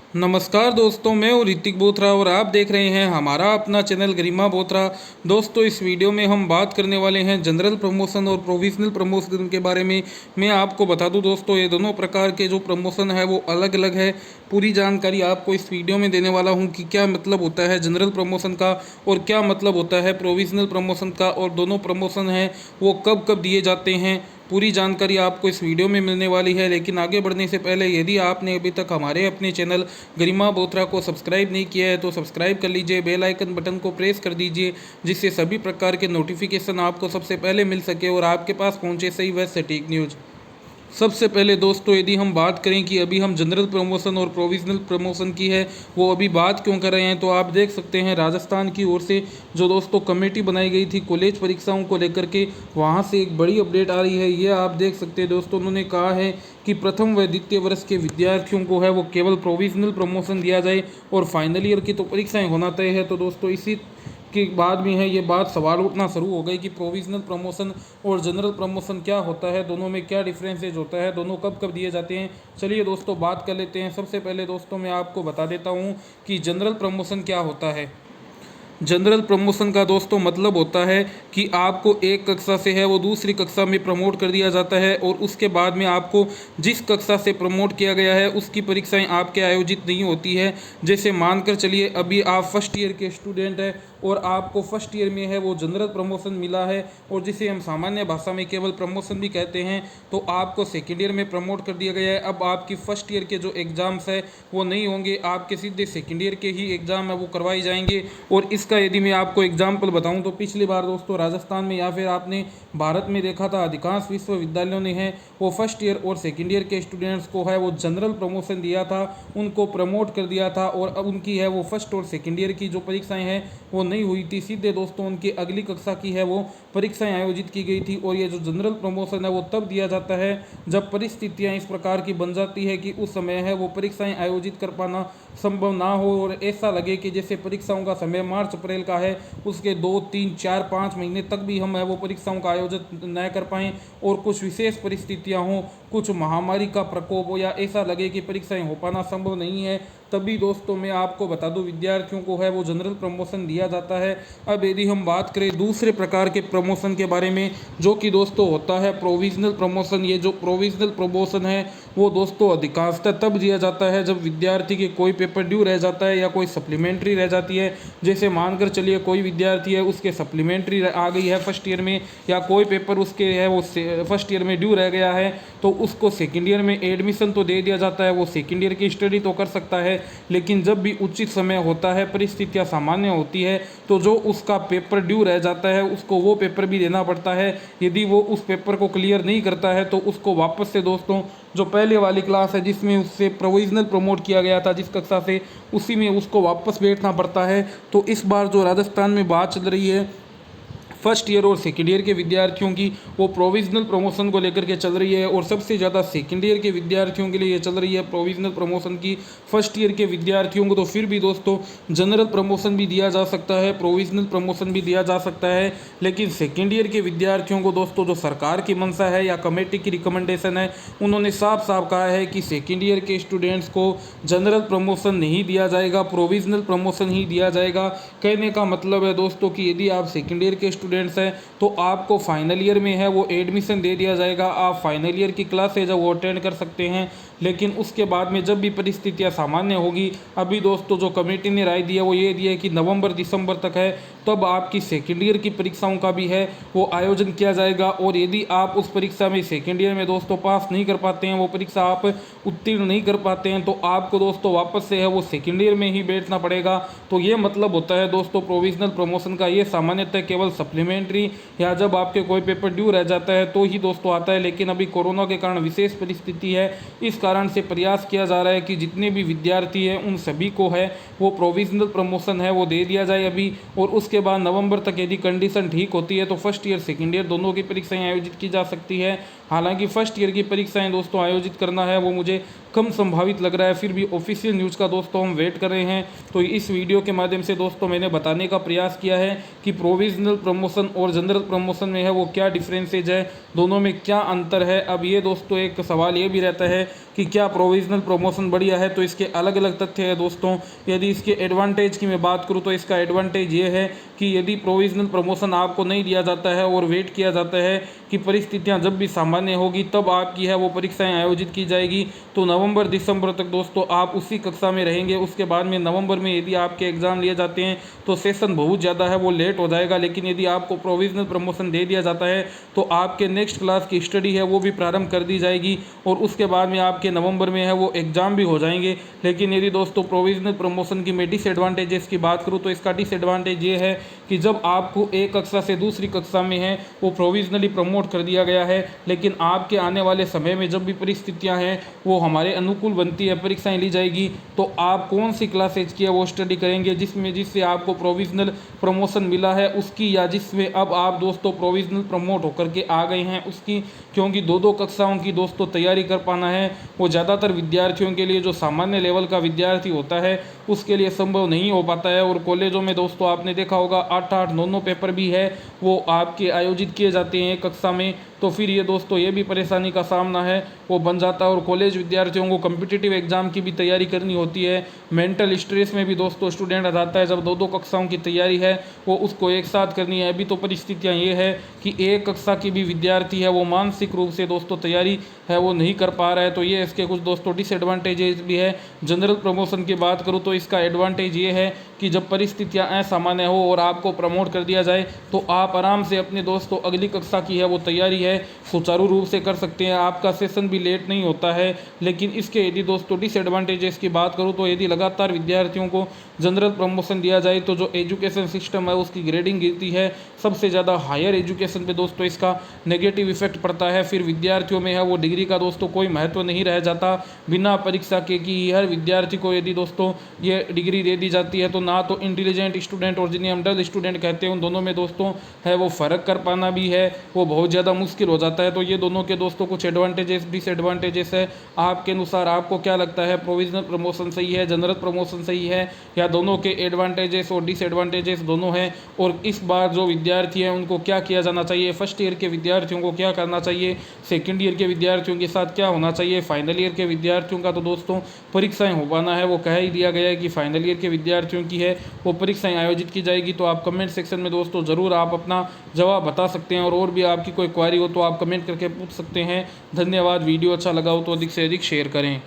नमस्कार दोस्तों, मैं हूँ ऋतिक बोथरा और आप देख रहे हैं हमारा अपना चैनल गरिमा बोथरा। दोस्तों, इस वीडियो में हम बात करने वाले हैं जनरल प्रमोशन और प्रोविजनल प्रमोशन के बारे में। मैं आपको बता दूं दोस्तों, ये दोनों प्रकार के जो प्रमोशन है वो अलग अलग है। पूरी जानकारी आपको इस वीडियो में देने वाला हूँ कि क्या मतलब होता है जनरल प्रमोशन का और क्या मतलब होता है प्रोविजनल प्रमोशन का, और दोनों प्रमोशन हैं वो कब कब दिए जाते हैं। पूरी जानकारी आपको इस वीडियो में मिलने वाली है। लेकिन आगे बढ़ने से पहले यदि आपने अभी तक हमारे अपने चैनल गरिमा बोथरा को सब्सक्राइब नहीं किया है तो सब्सक्राइब कर लीजिए, बेल आइकन बटन को प्रेस कर दीजिए, जिससे सभी प्रकार के नोटिफिकेशन आपको सबसे पहले मिल सके और आपके पास पहुंचे सही व सटीक न्यूज़। सबसे पहले दोस्तों, यदि हम बात करें कि अभी हम जनरल प्रमोशन और प्रोविजनल प्रमोशन की है वो अभी बात क्यों कर रहे हैं, तो आप देख सकते हैं राजस्थान की ओर से जो दोस्तों कमेटी बनाई गई थी कॉलेज परीक्षाओं को लेकर के, वहां से एक बड़ी अपडेट आ रही है। ये आप देख सकते हैं दोस्तों, उन्होंने कहा है कि प्रथम व द्वितीय वर्ष के विद्यार्थियों को है वो केवल प्रोविजनल प्रमोशन दिया जाए और फाइनल ईयर की तो परीक्षाएं होना तय है। तो दोस्तों, इसी के बाद में है ये बात सवाल उठना शुरू हो गई कि प्रोविजनल प्रमोशन और जनरल प्रमोशन क्या होता है, दोनों में क्या डिफरेंसेज होता है, दोनों कब कब दिए जाते हैं। चलिए दोस्तों, बात कर लेते हैं। सबसे पहले दोस्तों मैं आपको बता देता हूँ कि जनरल प्रमोशन क्या होता है। जनरल प्रमोशन का दोस्तों मतलब होता है कि आपको एक कक्षा से है वो दूसरी कक्षा में प्रमोट कर दिया जाता है और उसके बाद में आपको जिस कक्षा से प्रमोट किया गया है उसकी परीक्षाएं आपके आयोजित नहीं होती है। जैसे मानकर चलिए अभी आप फर्स्ट ईयर के स्टूडेंट हैं और आपको फर्स्ट ईयर में है वो जनरल प्रमोशन मिला है, और जिसे हम सामान्य भाषा में केवल प्रमोशन भी कहते हैं, तो आपको सेकेंड ईयर में प्रमोट कर दिया गया है। अब आपकी फर्स्ट ईयर के जो एग्ज़ाम्स है वो नहीं होंगे, आपके सीधे सेकेंड ईयर के ही एग्ज़ाम है वो करवाए जाएंगे। और इसका यदि मैं आपको एग्जाम्पल बताऊं तो पिछली बार दोस्तों राजस्थान में या फिर आपने भारत में देखा था अधिकांश विश्वविद्यालयों ने है वो फर्स्ट ईयर और सेकेंड ईयर के स्टूडेंट्स को है वो जनरल प्रमोशन दिया था, उनको प्रमोट कर दिया था, और अब उनकी है वो फर्स्ट और सेकेंड ईयर की जो परीक्षाएं हैं वो नहीं हुई थी, सीधे दोस्तों उनकी अगली कक्षा की है वो परीक्षाएं आयोजित की गई थी। और ये जो जनरल प्रमोशन है वो तब दिया जाता है जब परिस्थितियां इस प्रकार की बन जाती है कि उस समय है वो परीक्षाएं आयोजित कर पाना संभव ना हो, और ऐसा लगे कि जैसे परीक्षाओं का समय मार्च अप्रैल का है उसके 2, 3, 4, 5 महीने तक भी हम है वो परीक्षाओं का आयोजन न कर पाएँ, और कुछ विशेष परिस्थितियां हों, कुछ महामारी का प्रकोप हो, या ऐसा लगे कि परीक्षाएं हो पाना संभव नहीं है, तभी दोस्तों मैं आपको बता दूं विद्यार्थियों को है वो जनरल प्रमोशन दिया जाता है। अब यदि हम बात करें दूसरे प्रकार के प्रमोशन के बारे में, जो कि दोस्तों होता है प्रोविजनल प्रमोशन। ये जो प्रोविजनल प्रमोशन है वो दोस्तों अधिकांशतः तब दिया जाता है जब विद्यार्थी के कोई पेपर ड्यू रह जाता है या कोई सप्लीमेंट्री रह जाती है। जैसे मानकर चलिए कोई विद्यार्थी है उसके सप्लीमेंट्री आ गई है फर्स्ट ईयर में, या कोई पेपर उसके है वो फर्स्ट ईयर में ड्यू रह गया है, तो उसको सेकेंड ईयर में एडमिशन तो दे दिया जाता है, वो सेकेंड ईयर की स्टडी तो कर सकता है। लेकिन जब भी उचित समय होता है, परिस्थितियां सामान्य होती है, तो जो उसका पेपर ड्यू रह जाता है उसको वो पेपर भी देना पड़ता है। यदि वो उस पेपर को क्लियर नहीं करता है तो उसको वापस से दोस्तों जो पहले वाली क्लास है जिसमें उससे प्रोविजनल प्रमोट किया गया था जिस कक्षा से, उसी में उसको वापस बैठना पड़ता है। तो इस बार जो राजस्थान में बात चल रही है फर्स्ट ईयर और सेकेंड ईयर के विद्यार्थियों की, वो प्रोविजनल प्रमोशन को लेकर के चल रही है, और सबसे ज़्यादा सेकेंड ईयर के विद्यार्थियों के लिए ये चल रही है प्रोविजनल प्रमोशन की। फर्स्ट ईयर के विद्यार्थियों को तो फिर भी दोस्तों जनरल प्रमोशन भी दिया जा सकता है, प्रोविजनल प्रमोशन भी दिया जा सकता है, लेकिन सेकेंड ईयर के विद्यार्थियों को दोस्तों जो सरकार की मंशा है या कमेटी की रिकमेंडेशन है, उन्होंने साफ साफ कहा है कि सेकेंड ईयर के स्टूडेंट्स को जनरल प्रमोशन नहीं दिया जाएगा, प्रोविजनल प्रमोशन ही दिया जाएगा। कहने का मतलब है दोस्तों कि यदि आप सेकेंड ईयर के स्टूडेंट्स हैं तो आपको फाइनल ईयर में है वो एडमिशन दे दिया जाएगा, आप फाइनल ईयर की क्लास है जब वो अटेंड कर सकते हैं। लेकिन उसके बाद में जब भी परिस्थितियां सामान्य होगी, अभी दोस्तों जो कमेटी ने राय दिया वो ये दिया है कि नवंबर दिसंबर तक है तब आपकी सेकेंड ईयर की परीक्षाओं का भी है वो आयोजन किया जाएगा। और यदि आप उस परीक्षा में सेकेंड ईयर में दोस्तों पास नहीं कर पाते हैं, वो परीक्षा आप उत्तीर्ण नहीं कर पाते हैं, तो आपको दोस्तों वापस से है वो सेकेंड ईयर में ही बैठना पड़ेगा। तो ये मतलब होता है दोस्तों प्रोविजनल प्रमोशन का। ये सामान्यतः केवल सप्लीमेंट्री या जब आपके कोई पेपर ड्यू रह जाता है तो ही दोस्तों आता है, लेकिन अभी कोरोना के कारण विशेष परिस्थिति है, इस कारण से प्रयास किया जा रहा है कि जितने भी विद्यार्थी हैं उन सभी को है वो प्रोविजनल प्रमोशन है वो दे दिया जाए अभी, और उसके बाद नवंबर तक यदि कंडीशन ठीक होती है तो फर्स्ट ईयर सेकेंड ईयर दोनों की परीक्षाएं आयोजित की जा सकती है। हालांकि फर्स्ट ईयर की परीक्षाएं दोस्तों आयोजित करना है वो मुझे कम संभावित लग रहा है, फिर भी ऑफिशियल न्यूज़ का दोस्तों हम वेट कर रहे हैं। तो इस वीडियो के माध्यम से दोस्तों मैंने बताने का प्रयास किया है कि प्रोविजनल प्रमोशन और जनरल प्रमोशन में है वो क्या डिफरेंसेज है, दोनों में क्या अंतर है। अब ये दोस्तों एक सवाल ये भी रहता है कि क्या प्रोविजनल प्रमोशन बढ़िया है, तो इसके अलग अलग तथ्य है दोस्तों। यदि इसके एडवांटेज की मैं बात करूँ तो इसका एडवांटेज ये है कि यदि प्रोविजनल प्रमोशन आपको नहीं दिया जाता है और वेट किया जाता है कि परिस्थितियां जब भी सामान्य होगी तब आपकी है वो परीक्षाएं आयोजित की जाएगी, तो नवंबर दिसंबर तक दोस्तों आप उसी कक्षा में रहेंगे। उसके बाद में नवंबर में यदि आपके एग्ज़ाम लिए जाते हैं तो सेशन बहुत ज़्यादा है वो लेट हो जाएगा। लेकिन यदि आपको प्रोविजनल प्रमोशन दे दिया जाता है तो आपके नेक्स्ट क्लास की स्टडी है वो भी प्रारंभ कर दी जाएगी और उसके बाद में आपके नवंबर में है वो एग्ज़ाम भी हो जाएंगे। लेकिन यदि दोस्तों प्रोविजनल प्रमोशन की मैं डिसएडवांटेजेस की बात करूँ तो इसका डिसएडवांटेज ये है कि जब आपको एक कक्षा से दूसरी कक्षा में है वो प्रोविजनली प्रमोट कर दिया गया है, लेकिन आपके आने वाले समय में जब भी परिस्थितियां हैं वो हमारे अनुकूल बनती है, परीक्षाएं ली जाएगी, तो आप कौन सी क्लासेज की है वो स्टडी करेंगे जिससे आपको प्रोविजनल प्रमोशन मिला है उसकी, या जिसमें अब आप दोस्तों प्रोविजनल प्रमोट होकर के आ गए हैं उसकी। क्योंकि दो कक्षाओं की दोस्तों तैयारी कर पाना है वो ज़्यादातर विद्यार्थियों के लिए, जो सामान्य लेवल का विद्यार्थी होता है उसके लिए संभव नहीं हो पाता है। और कॉलेजों में दोस्तों आपने देखा होगा 8-8 9 पेपर भी है वो आपके आयोजित किए जाते हैं एक कक्षा में, तो फिर ये दोस्तों ये भी परेशानी का सामना है वो बन जाता है। और कॉलेज विद्यार्थियों को कम्पिटिटिव एग्जाम की भी तैयारी करनी होती है, मेंटल स्ट्रेस में भी दोस्तों स्टूडेंट आ जाता है जब दो कक्षाओं की तैयारी है वो उसको एक साथ करनी है। अभी तो परिस्थितियाँ ये है कि एक कक्षा की भी विद्यार्थी है वो मानसिक रूप से दोस्तों तैयारी है वो नहीं कर पा रहा है, तो ये इसके कुछ दोस्तों डिसएडवांटेजेस भी है। जनरल प्रमोशन की बात करूँ तो इसका एडवांटेज ये है कि जब परिस्थितियाँ असामान्य हो और आपको प्रमोट कर दिया जाए तो आप आराम से अपने दोस्तों अगली कक्षा की है वो तैयारी है सुचारू रूप से कर सकते हैं, आपका सेशन भी लेट नहीं होता है। लेकिन इसके यदि दोस्तों डिसएडवांटेजेस की बात करूँ तो यदि लगातार विद्यार्थियों को जनरल प्रमोशन दिया जाए तो जो एजुकेशन सिस्टम है उसकी ग्रेडिंग गिरती है, सबसे ज़्यादा हायर एजुकेशन पे दोस्तों इसका नेगेटिव इफेक्ट पड़ता है। फिर विद्यार्थियों में है वो डिग्री का दोस्तों कोई महत्व नहीं रह जाता, बिना परीक्षा के कि हर विद्यार्थी को यदि दोस्तों ये डिग्री दे दी जाती है तो ना तो इंटेलिजेंट स्टूडेंट और जिन्हें हम डल स्टूडेंट कहते हैं उन दोनों में दोस्तों है वो फ़र्क कर पाना भी है वो बहुत ज़्यादा मुश्किल हो जाता है। तो ये दोनों के दोस्तों कुछ एडवांटेजेस डिसएडवांटेजेस है। आपके अनुसार आपको क्या लगता है, प्रोविजनल प्रमोशन सही है, जनरल प्रमोशन सही है, या दोनों के एडवांटेजेस और डिसएडवांटेजेस दोनों हैं? और इस बार जो विद्यार्थी हैं उनको क्या किया जाना चाहिए, फर्स्ट ईयर के विद्यार्थियों को क्या करना चाहिए, सेकेंड ईयर के विद्यार्थियों के साथ क्या होना चाहिए, फाइनल ईयर के विद्यार्थियों का तो दोस्तों परीक्षाएं हो पाना है वो कह ही दिया गया है कि फाइनल ईयर के विद्यार्थियों की है वो परीक्षाएं आयोजित की जाएगी। तो आप कमेंट सेक्शन में दोस्तों ज़रूर आप अपना जवाब बता सकते हैं और भी आपकी कोई क्वेरी हो तो आप कमेंट करके पूछ सकते हैं। धन्यवाद। वीडियो अच्छा लगा हो तो अधिक से अधिक शेयर करें।